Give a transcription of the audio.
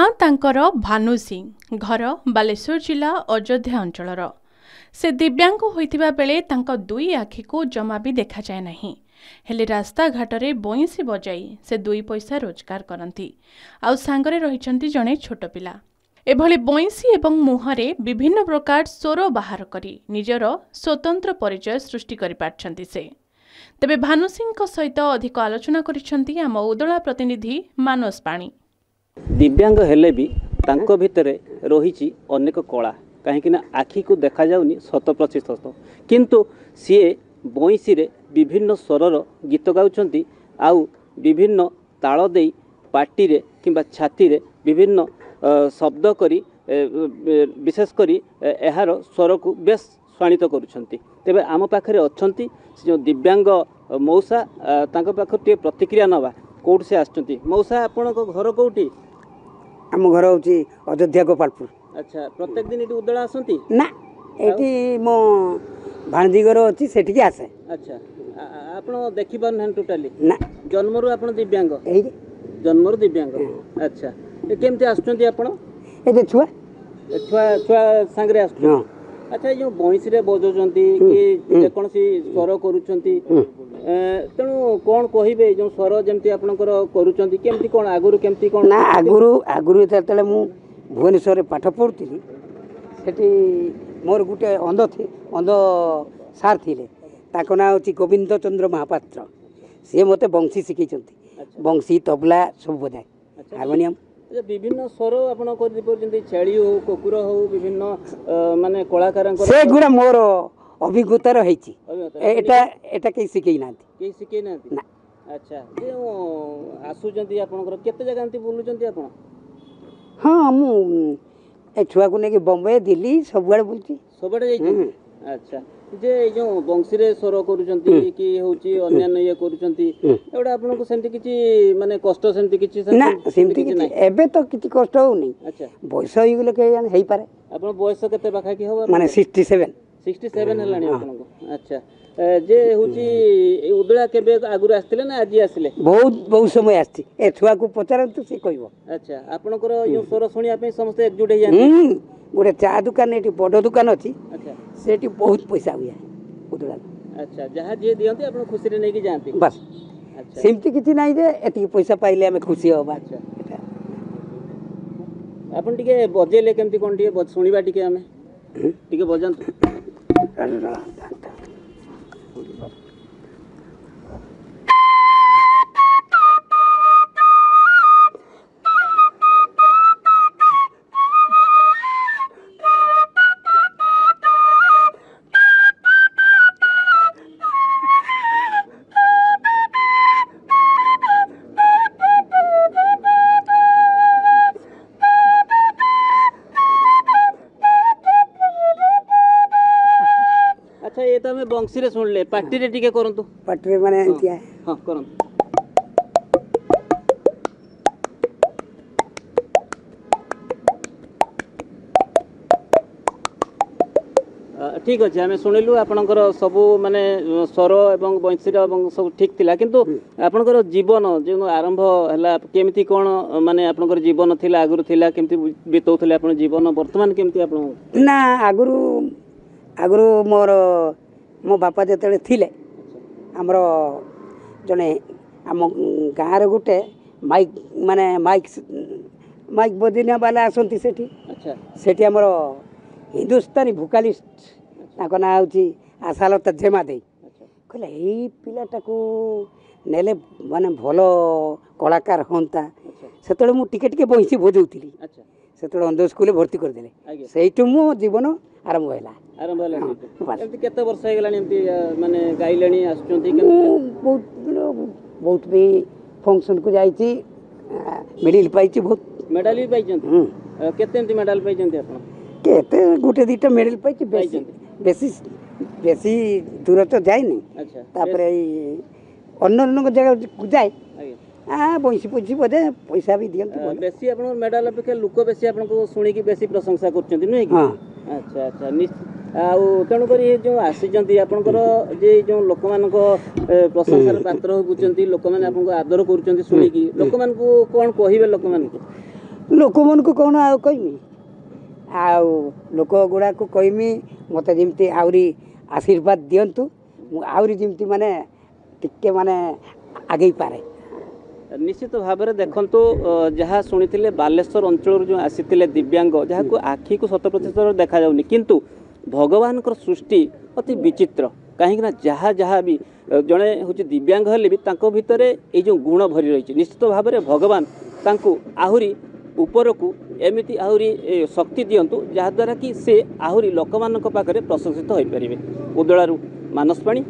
नाँ तांकर भानु सिंह घर बालेश्वर जिला अयोध्या अंचलर से दिव्यांग होइतिबा बेले तांका दुई आखि को जमा भी देखा जाए नहीं हेले रास्ता घाटरे बइंसी बजाई से दुई पैसा रोजगार करती आउ सांगरे रहिचंती जणे छोट पिला एभली बइंसी एवं मुहरे विभिन्न प्रकार स्वर बाहर करी निजर स्वतंत्र परिचय सृष्टि करि पारछंती से तेबे भानु सिंह सहित अधिक आलोचना करिसंती आम उदला प्रतिनिधि मानस पाणी। दिव्यांग हेले भी तांको भितरे रही अनेक कला कहीं आखि को देखा जाउनी 100% किंतु सी बइंसी रे विभिन्न स्वरर गीत गाउछंती आउ विभिन्न ताल देई पार्टी रे किंबा छाती रे विभिन्न शब्द करी विशेष करी एहार स्वर को बेस स्वाणित करुछंती। तेबे आम पाखरे अछंती जो दिव्यांग मौसा तांको पाखरे प्रतिक्रिया नवा कोउठ से आछंती। मौसा आपनको घर कोउठी? आम घर हूँ अयोध्या गोपालपुर। अच्छा प्रत्येक दिन ये उदला आसती ना ये मो भाणजी घर अच्छी से आसे। अच्छा आपण देखि पार ना टोटाली ना जन्मरू आपण दिव्यांग जन्मरू दिव्यांग। अच्छा केमती आसुचंती आपण ए छुआ छुआ छुआ सांगरे आसु। अच्छा जो बइंसी रे बजौचंती कि जेकोसी स्वर करूचंती तेणु कौन कहिबे जो स्वर जेमती आपनकर करूचंती केमती कोन आगुरु केमती कोन ना आगुरु आगुरु तले मु भुवनेश्वर पाठ पढुतिली सेठी मोर गुटे अंध सार थिले ताको ना होची गोविंद चंद्र महापात्र से मते बंसी सिखैचंती बंसी तबला सब बजाय हारमोनियम विभिन्न स्वर आपण कर दिपरजंती छेली हो कुकुर हो विभिन्न माने कलाकार से गुरा मोर अभिज्ञता रहिची एटा एटा के सिखै नांती के सिखै नांती ना। अच्छा जे आसुचंती आपनकर केते जगह अंती बोलुचंती आपण? हां मु ए छुआ को नेके बॉम्बे दिल्ली सब बड़े बोलची सब बड़े जाई। अच्छा जे जो बंसी रे स्वर करूचंती कि होची अन्य ये करूचंती एडा आपन को सेंती किछि माने कष्ट सेंती किछि ना सेंती किछि एबे तो किछि कष्ट हो नै। अच्छा बयस होई गेले के हेई पारे आपन बयस केते बाखा की हो माने 67 हेलानी आपन को। अच्छा जे होची उदला केबे आगुर आस्थिले ना आजि आसिले? बहुत समय आस्ति ए छुआ को पचारंतु से कहबो। अच्छा आपन को यो स्वर सुनिया पे समस्त एकजुट हे जान गोटे चा दुकान एटी बड़ दुकान अछि। अच्छा सेटी बहुत पैसा हुए उदला। अच्छा जहाँ जे दियंती आपन खुशी रे नै कि जानती बस। अच्छा सेमती किछि नै जे एती पैसा पाइले हमें खुशी होबा। अच्छा आपन टिके बजेले केमती कोन टिके सुनिबा टिके हमें टिके बजंतु। अच्छा ये तो हमें बंसी रे सुन ले पार्टी रे टिके करंतु पार्टी रे माने एंतिया हां करंतु। ठीक अच्छे आम शुणिलु आपणकर सब माने स्वर एवं बंशीर सब ठीक थिला किंतु आपणकर जीवन जो आरंभ है केमती कौन माने आपणकर जीवन थिला आगुरु थिला केमती बितौथिले आपण जीवन वर्तमान केमती आपण ना आगुरु आगुरु मोर मो बापा जेतले थिले हमरो जने आम गाँव रे गुटे माइक माने माइक बदिना वाला आसंती सेठी। अच्छा सेठी हमरो हिंदुस्तानी भोकालिस्ट ताको ना होची आशालता जेमा दे कहले एई पिलाटा को नेले माने भलो कलाकार होंता सेतले मु टिके टिके बंसी बजौतिली। अच्छा सेतले अंध स्कूल भर्ती कर देले सेइटु मो जीवन आरंभ होला। एमती केते वर्ष हे गेलानी एमती माने गाइलेनी आसुचंती बहुत भी फंक्शन को जाईची मेडल पाइची बहुत मेडल भी पाइचंती केते एमती मेडल पाइचंती आपण? केते गुटे दीटा मेडल पाइची बेसी बेसी दूर तो जाय नहीं। अच्छा तापरे अन्य जगह जाए बंसी पुंसी बदे पैसा भी दियंती बेसी आपण मेडल अपेक्षा लोक बेसी आपण को सुनी की बेसी प्रशंसा करचंती नै कि? अच्छा अच्छा आउ तेणु करी जो आसीचंती आपनकर जे जो लोक मान को प्रशंसार पात्र हो बुचंती लोक माने आपन को आदर करूचंती सुनी की लोक मान को कोन कहिबे लोक मान को लोक मन को कौन आ कहमी आउ लोक गुड़ा को कहमी मत जमी आहरी आशीर्वाद दिंतु आहरी जमी माने टिके माने आगे पारे। निश्चित भाव में देखु जहाँ शुणी बालेश्वर अंचल जो आसी दिव्यांग जहाँ को आखि को 100% देखा जाऊनी किंतु भगवान सृष्टि अति विचित्र कहीं जहाँ जहाँ भी जड़े हूँ दिव्यांग हेले भी भितर ये जो गुण भरी रही निश्चित भाव में भगवान तांको आहुरी ऊपर को एमती आहरी शक्ति दिंतु जहाद्वारा कि से आहरी लोक मान पाखे प्रशंसित हो पारे। उदलारू मानस पाणी।